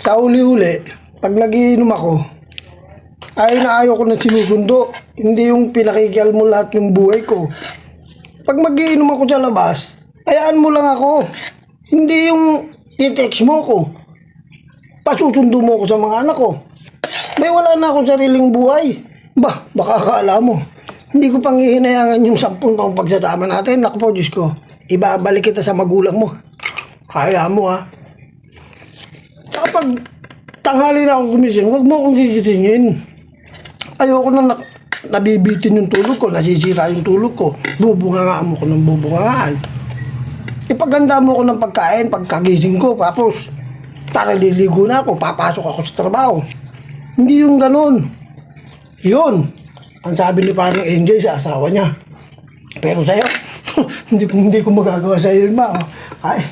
Sa uli-uli, pag nagiinom ako, ayaw ko na sinusundo. Hindi yung pinakikial mo lahat yung buhay ko. Pag magiinom ako sa labas, hayaan mo lang ako. Hindi yung i-text mo ko. Pasusundo mo ako sa mga anak ko. May wala na akong sariling buhay. Baka akala mo. Hindi ko pang hihinayangan yung 10 taong pagsasama natin. Naku po, Diyos ko. Ibabalik kita sa magulang mo. Kaya mo, ha. Kapag tanghali na akong gumising, huwag mo akong gigisingin. Ayoko na nabibitin yung tulog ko, nasisira yung tulog ko. Bubungangaan mo ko ng bubungangaan. Ipaganda mo ko ng pagkain, pagkagising ko, tapos para liligo na ako, papasok ako sa trabaho. Hindi yung ganun. Yun, ang sabi ni parang Angel sa asawa niya. Pero sa'yo, hindi ko magagawa sa'yo yun, ma. Ay,